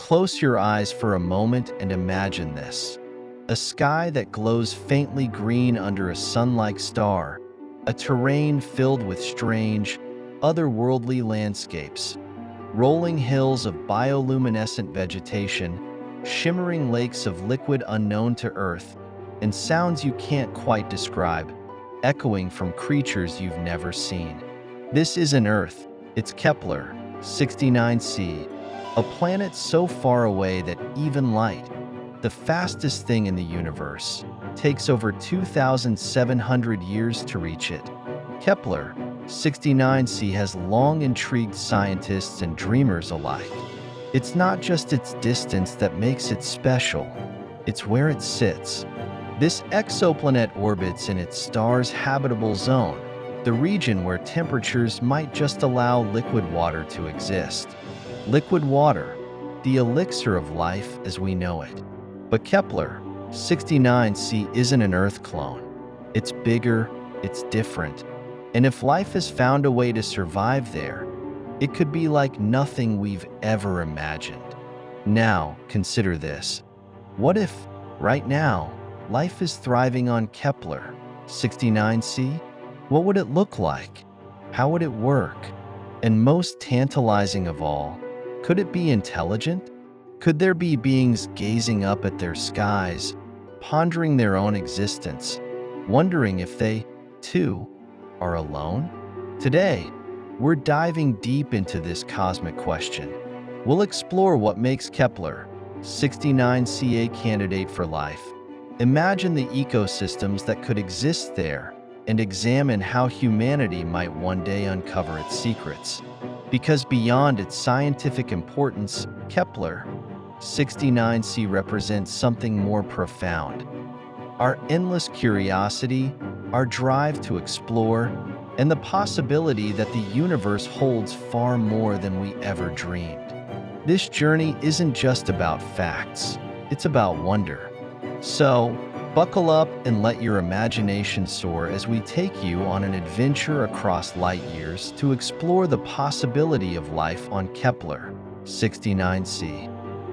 Close your eyes for a moment and imagine this. A sky that glows faintly green under a sun-like star, a terrain filled with strange, otherworldly landscapes, rolling hills of bioluminescent vegetation, shimmering lakes of liquid unknown to Earth, and sounds you can't quite describe, echoing from creatures you've never seen. This isn't Earth, it's Kepler 69c, a planet so far away that even light, the fastest thing in the universe, takes over 2,700 years to reach it. Kepler 69c has long intrigued scientists and dreamers alike. It's not just its distance that makes it special, it's where it sits. This exoplanet orbits in its star's habitable zone, the region where temperatures might just allow liquid water to exist. Liquid water, the elixir of life as we know it. But Kepler 69c isn't an Earth clone. It's bigger, it's different, and if life has found a way to survive there, it could be like nothing we've ever imagined. Now, consider this. What if, right now, life is thriving on Kepler 69c? What would it look like? How would it work? And most tantalizing of all, could it be intelligent? Could there be beings gazing up at their skies, pondering their own existence, wondering if they, too, are alone? Today, we're diving deep into this cosmic question. We'll explore what makes Kepler 69c a candidate for life, imagine the ecosystems that could exist there, and examine how humanity might one day uncover its secrets. Because beyond its scientific importance, Kepler 69c represents something more profound. Our endless curiosity, our drive to explore, and the possibility that the universe holds far more than we ever dreamed. This journey isn't just about facts, it's about wonder. So, buckle up and let your imagination soar as we take you on an adventure across light years to explore the possibility of life on Kepler 69c.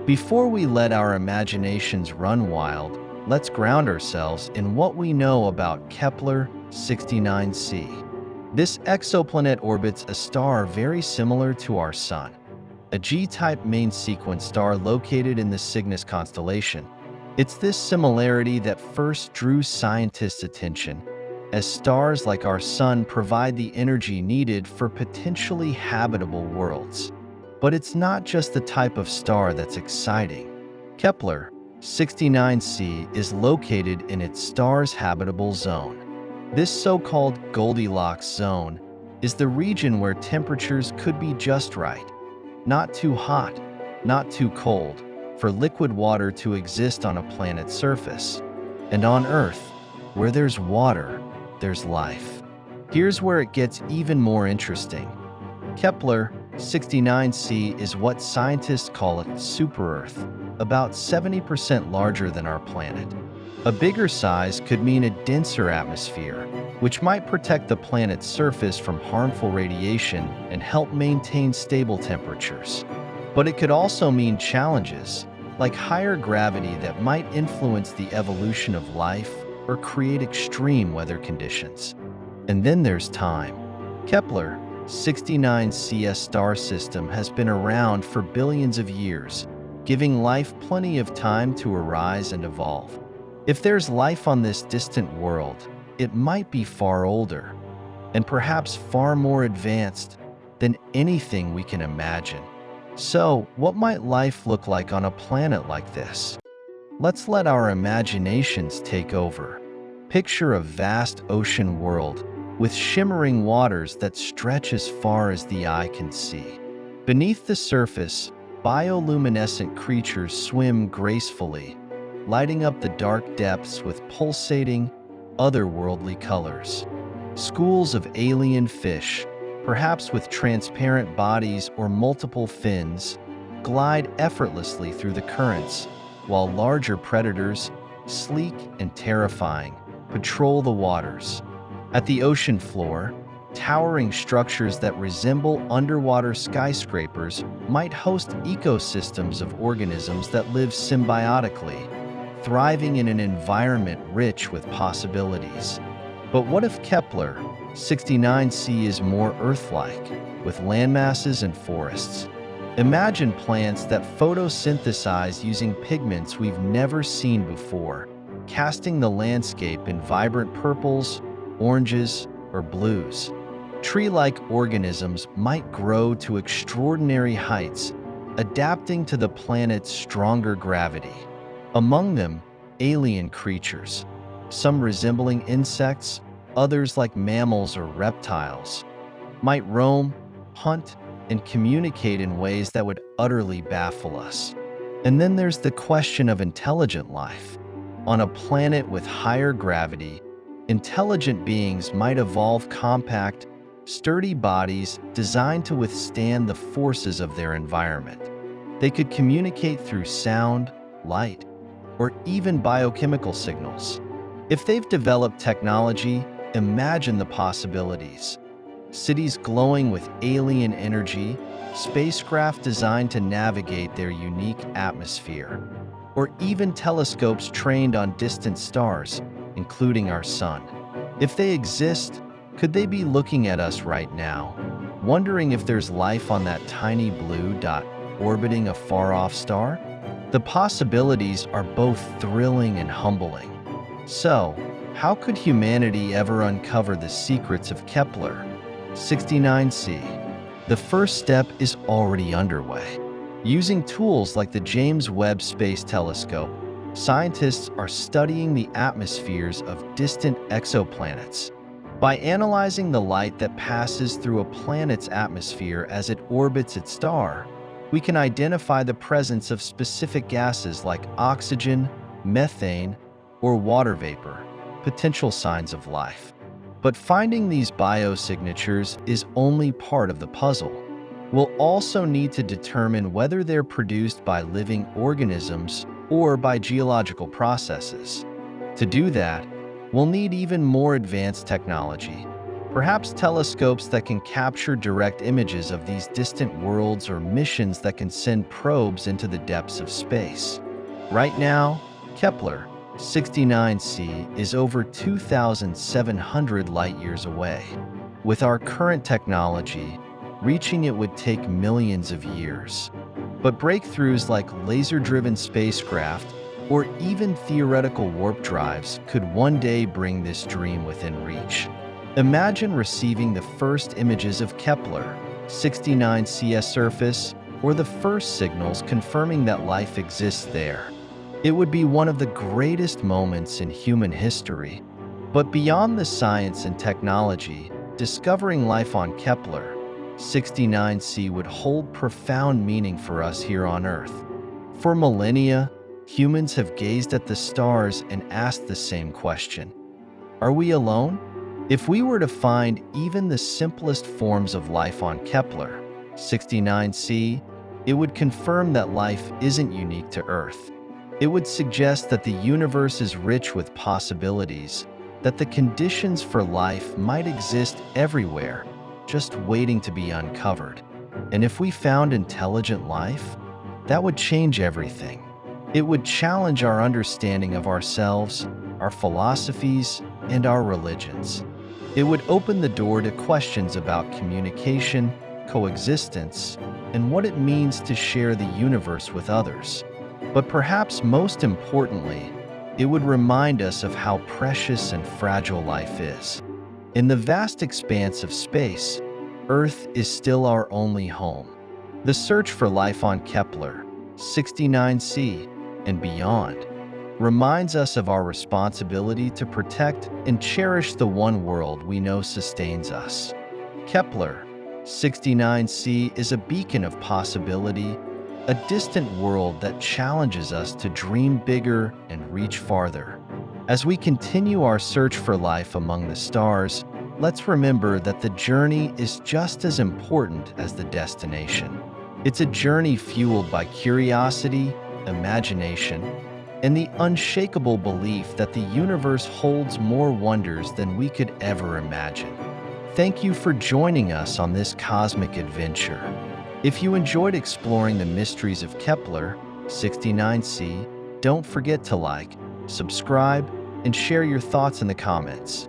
Before we let our imaginations run wild, let's ground ourselves in what we know about Kepler 69c. This exoplanet orbits a star very similar to our Sun, a G-type main sequence star located in the Cygnus constellation. It's this similarity that first drew scientists' attention, as stars like our Sun provide the energy needed for potentially habitable worlds. But it's not just the type of star that's exciting. Kepler 69c is located in its star's habitable zone. This so-called Goldilocks zone is the region where temperatures could be just right. Not too hot, not too cold, for liquid water to exist on a planet's surface. And on Earth, where there's water, there's life. Here's where it gets even more interesting. Kepler 69c is what scientists call a super-Earth, about 70% larger than our planet. A bigger size could mean a denser atmosphere, which might protect the planet's surface from harmful radiation and help maintain stable temperatures. But it could also mean challenges, like higher gravity that might influence the evolution of life or create extreme weather conditions. And then there's time. Kepler 69c's star system has been around for billions of years, giving life plenty of time to arise and evolve. If there's life on this distant world, it might be far older, and perhaps far more advanced than anything we can imagine. So, what might life look like on a planet like this? Let's let our imaginations take over. Picture a vast ocean world with shimmering waters that stretch as far as the eye can see. Beneath the surface, bioluminescent creatures swim gracefully, lighting up the dark depths with pulsating, otherworldly colors. Schools of alien fish, perhaps with transparent bodies or multiple fins, glide effortlessly through the currents, while larger predators, sleek and terrifying, patrol the waters. At the ocean floor, Towering structures that resemble underwater skyscrapers might host ecosystems of organisms that live symbiotically, thriving in an environment rich with possibilities. But what if Kepler 69c is more Earth-like, with landmasses and forests? Imagine plants that photosynthesize using pigments we've never seen before, casting the landscape in vibrant purples, oranges, or blues. Tree-like organisms might grow to extraordinary heights, adapting to the planet's stronger gravity. Among them, alien creatures, some resembling insects, others like mammals or reptiles, might roam, hunt, and communicate in ways that would utterly baffle us. And then there's the question of intelligent life. On a planet with higher gravity, intelligent beings might evolve compact, sturdy bodies designed to withstand the forces of their environment. They could communicate through sound, light, or even biochemical signals. If they've developed technology, imagine the possibilities. Cities glowing with alien energy, spacecraft designed to navigate their unique atmosphere, or even telescopes trained on distant stars, including our sun. If they exist, could they be looking at us right now, wondering if there's life on that tiny blue dot orbiting a far-off star? The possibilities are both thrilling and humbling. So, how could humanity ever uncover the secrets of Kepler 69c? The first step is already underway. Using tools like the James Webb Space Telescope, scientists are studying the atmospheres of distant exoplanets. By analyzing the light that passes through a planet's atmosphere as it orbits its star, we can identify the presence of specific gases like oxygen, methane, or water vapor, potential signs of life. But finding these biosignatures is only part of the puzzle. We'll also need to determine whether they're produced by living organisms or by geological processes. To do that, we'll need even more advanced technology, perhaps telescopes that can capture direct images of these distant worlds or missions that can send probes into the depths of space. Right now, Kepler 69c is over 2,700 light-years away. With our current technology, reaching it would take millions of years. But breakthroughs like laser-driven spacecraft or even theoretical warp drives could one day bring this dream within reach. Imagine receiving the first images of Kepler 69c's surface or the first signals confirming that life exists there. It would be one of the greatest moments in human history. But beyond the science and technology, discovering life on Kepler 69c would hold profound meaning for us here on Earth. For millennia, humans have gazed at the stars and asked the same question: are we alone? If we were to find even the simplest forms of life on Kepler 69c, it would confirm that life isn't unique to Earth. It would suggest that the universe is rich with possibilities, that the conditions for life might exist everywhere, just waiting to be uncovered. And if we found intelligent life, that would change everything. It would challenge our understanding of ourselves, our philosophies, and our religions. It would open the door to questions about communication, coexistence, and what it means to share the universe with others. But perhaps most importantly, it would remind us of how precious and fragile life is. In the vast expanse of space, Earth is still our only home. The search for life on Kepler 69c and beyond reminds us of our responsibility to protect and cherish the one world we know sustains us. Kepler 69c is a beacon of possibility, a distant world that challenges us to dream bigger and reach farther. As we continue our search for life among the stars, let's remember that the journey is just as important as the destination. It's a journey fueled by curiosity, imagination, and the unshakable belief that the universe holds more wonders than we could ever imagine. Thank you for joining us on this cosmic adventure. If you enjoyed exploring the mysteries of Kepler 69c, don't forget to like, subscribe, and share your thoughts in the comments.